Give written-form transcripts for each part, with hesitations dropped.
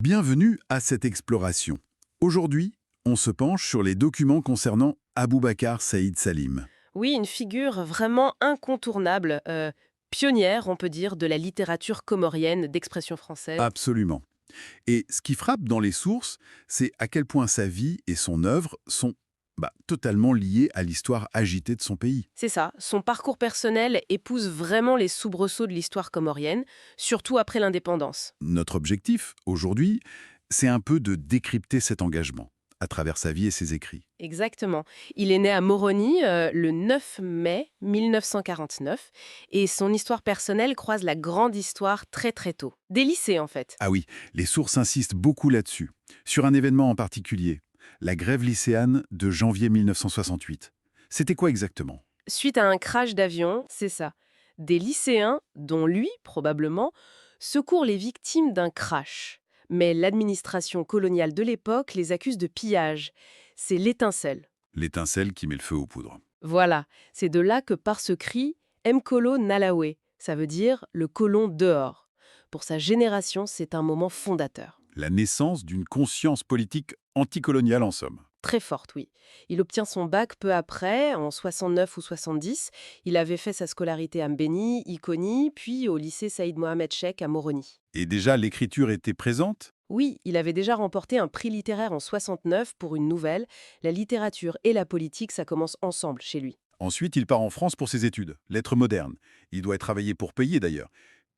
Bienvenue à cette exploration. Aujourd'hui, on se penche sur les documents concernant Aboubacar Saïd Salim. Oui, une figure vraiment incontournable, pionnière, on peut dire, de la littérature comorienne d'expression française. Absolument. Et ce qui frappe dans les sources, c'est à quel point sa vie et son œuvre sont totalement liées à l'histoire agitée de son pays. C'est ça, son parcours personnel épouse vraiment les soubresauts de l'histoire comorienne, surtout après l'indépendance. Notre objectif, aujourd'hui, c'est un peu de décrypter cet engagement à travers sa vie et ses écrits. Exactement. Il est né à Moroni le 9 mai 1949 et son histoire personnelle croise la grande histoire très très tôt. Des lycées en fait. Ah oui, les sources insistent beaucoup là-dessus, sur un événement en particulier, la grève lycéenne de janvier 1968. C'était quoi exactement? Suite à un crash d'avion, c'est ça. Des lycéens, dont lui probablement, secourent les victimes d'un crash. Mais l'administration coloniale de l'époque les accuse de pillage. C'est l'étincelle. L'étincelle qui met le feu aux poudres. Voilà, c'est de là que part ce cri Mkolo Nalawe. Ça veut dire le colon dehors. Pour sa génération, c'est un moment fondateur. La naissance d'une conscience politique anticoloniale en somme. Très forte, oui. Il obtient son bac peu après, en 69 ou 70. Il avait fait sa scolarité à Mbeni, Iconi, puis au lycée Saïd Mohamed Cheikh à Moroni. Et déjà, l'écriture était présente? Oui, il avait déjà remporté un prix littéraire en 69 pour une nouvelle. La littérature et la politique, ça commence ensemble chez lui. Ensuite, il part en France pour ses études, lettres modernes. Il doit travailler pour payer d'ailleurs.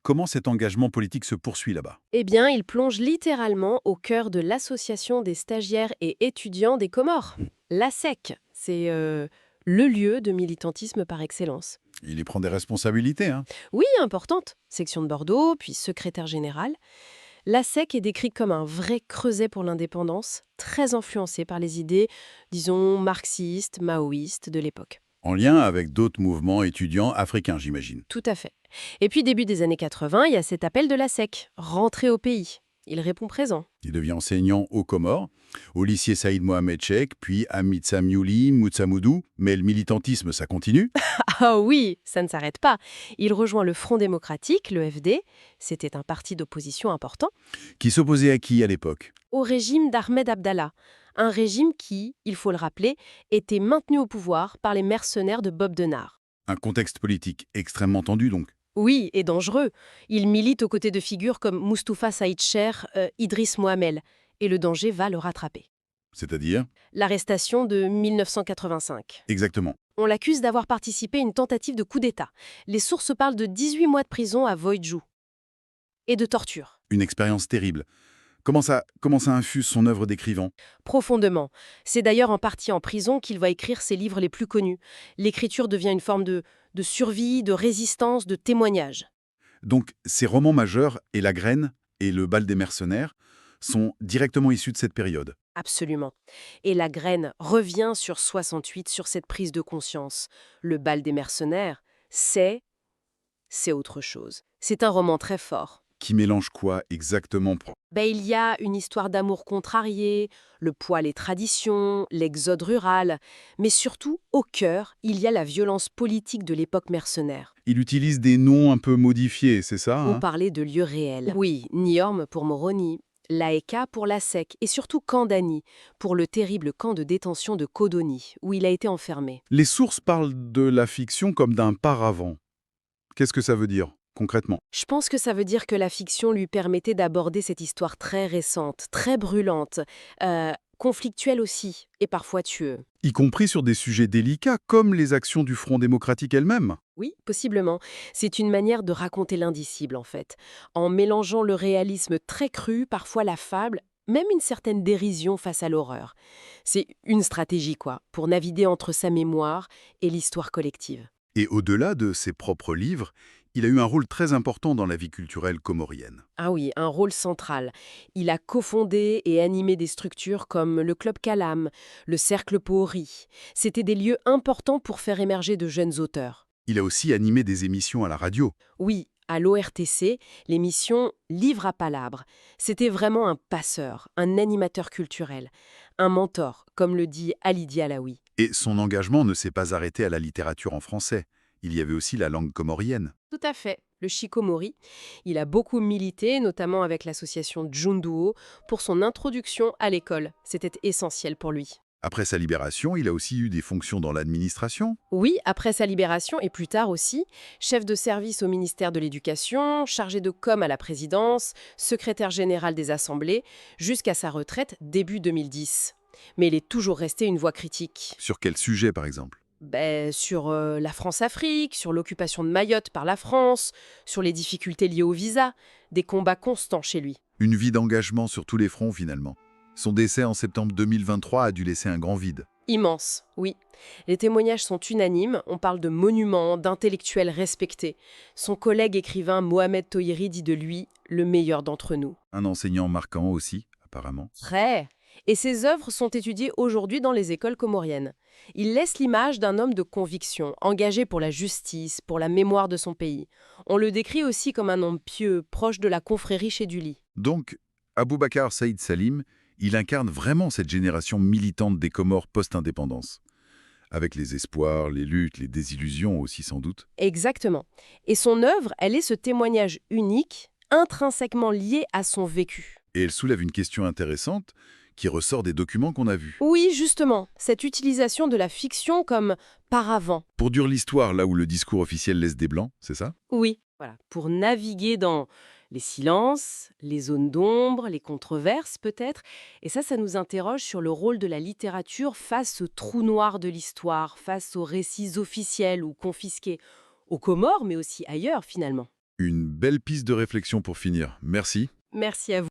Comment cet engagement politique se poursuit là-bas? Eh bien, il plonge littéralement au cœur de l'association des stagiaires et étudiants des Comores. L'ASEC, c'est le lieu de militantisme par excellence. Il y prend des responsabilités, hein? Oui, importante. Section de Bordeaux, puis secrétaire général. L'ASEC est décrit comme un vrai creuset pour l'indépendance, très influencé par les idées, disons, marxistes, maoïstes de l'époque. En lien avec d'autres mouvements étudiants africains, j'imagine. Tout à fait. Et puis, début des années 80, il y a cet appel de l'ASEC, rentrer au pays. Il répond présent. Il devient enseignant aux Comores, au lycée Saïd Mohamed Cheikh, puis à Mitsamiouli, Moutsamoudou. Mais le militantisme, ça continue? Ah oui, ça ne s'arrête pas. Il rejoint le Front démocratique, le FD. C'était un parti d'opposition important. Qui s'opposait à qui à l'époque? Au régime d'Ahmed Abdallah. Un régime qui, il faut le rappeler, était maintenu au pouvoir par les mercenaires de Bob Denard. Un contexte politique extrêmement tendu donc. Oui, et dangereux. Il milite aux côtés de figures comme Moustapha Saïd Cher, Idriss Mohamel. Et le danger va le rattraper. C'est-à-dire? L'arrestation de 1985. Exactement. On l'accuse d'avoir participé à une tentative de coup d'État. Les sources parlent de 18 mois de prison à Voidjou. Et de torture. Une expérience terrible. Comment ça infuse son œuvre d'écrivain? Profondément. C'est d'ailleurs en partie en prison qu'il va écrire ses livres les plus connus. L'écriture devient une forme de survie, de résistance, de témoignage. Donc, ses romans majeurs, Et la graine et Le bal des mercenaires, sont directement issus de cette période. Absolument. Et la graine revient sur 68, sur cette prise de conscience. Le bal des mercenaires, c'est autre chose. C'est un roman très fort. Qui mélange quoi exactement? Il y a une histoire d'amour contrarié, le poids, les traditions, l'exode rural, mais surtout, au cœur, il y a la violence politique de l'époque mercenaire. Il utilise des noms un peu modifiés, c'est ça, On hein? parlait de lieux réels. Oui, Niorme pour Moroni, Laeka pour la Sec, et surtout Kandani, pour le terrible camp de détention de Kodoni, où il a été enfermé. Les sources parlent de la fiction comme d'un paravent. Qu'est-ce que ça veut dire, concrètement? Je pense que ça veut dire que la fiction lui permettait d'aborder cette histoire très récente, très brûlante, conflictuelle aussi, et parfois tueuse. Y compris sur des sujets délicats, comme les actions du Front démocratique elles-mêmes. Oui, possiblement. C'est une manière de raconter l'indicible, en fait. En mélangeant le réalisme très cru, parfois la fable, même une certaine dérision face à l'horreur. C'est une stratégie, quoi, pour naviguer entre sa mémoire et l'histoire collective. Et au-delà de ses propres livres, il a eu un rôle très important dans la vie culturelle comorienne. Ah oui, un rôle central. Il a cofondé et animé des structures comme le Club Calam, le Cercle Pohori. C'était des lieux importants pour faire émerger de jeunes auteurs. Il a aussi animé des émissions à la radio. Oui, à l'ORTC, l'émission Livre à palabre. C'était vraiment un passeur, un animateur culturel, un mentor, comme le dit Ali Dialawi. Et son engagement ne s'est pas arrêté à la littérature en français. Il y avait aussi la langue comorienne. Tout à fait. le shikomori. Il a beaucoup milité, notamment avec l'association Junduo, pour son introduction à l'école. C'était essentiel pour lui. Après sa libération, il a aussi eu des fonctions dans l'administration. Oui, après sa libération et plus tard aussi, chef de service au ministère de l'Éducation, chargé de com à la présidence, secrétaire général des assemblées, jusqu'à sa retraite début 2010. Mais il est toujours resté une voix critique. Sur quel sujet, par exemple? Sur la France-Afrique, sur l'occupation de Mayotte par la France, sur les difficultés liées au visa, des combats constants chez lui. Une vie d'engagement sur tous les fronts, finalement. Son décès en septembre 2023 a dû laisser un grand vide. Immense, oui. Les témoignages sont unanimes, on parle de monuments, d'intellectuels respectés. Son collègue écrivain Mohamed Tohiri dit de lui « le meilleur d'entre nous Un enseignant marquant aussi, apparemment. ». Très. Et ses œuvres sont étudiées aujourd'hui dans les écoles comoriennes. Il laisse l'image d'un homme de conviction, engagé pour la justice, pour la mémoire de son pays. On le décrit aussi comme un homme pieux, proche de la confrérie chez Duli. Donc, Aboubacar Saïd Salim, il incarne vraiment cette génération militante des Comores post-indépendance. Avec les espoirs, les luttes, les désillusions aussi sans doute. Exactement. Et son œuvre, elle est ce témoignage unique, intrinsèquement lié à son vécu. Et elle soulève une question intéressante qui ressort des documents qu'on a vus. Oui, justement, cette utilisation de la fiction comme paravent. Pour dire l'histoire là où le discours officiel laisse des blancs, c'est ça? Oui, voilà, pour naviguer dans les silences, les zones d'ombre, les controverses peut-être. Et ça nous interroge sur le rôle de la littérature face au trou noir de l'histoire, face aux récits officiels ou confisqués, aux Comores, mais aussi ailleurs finalement. Une belle piste de réflexion pour finir. Merci. Merci à vous.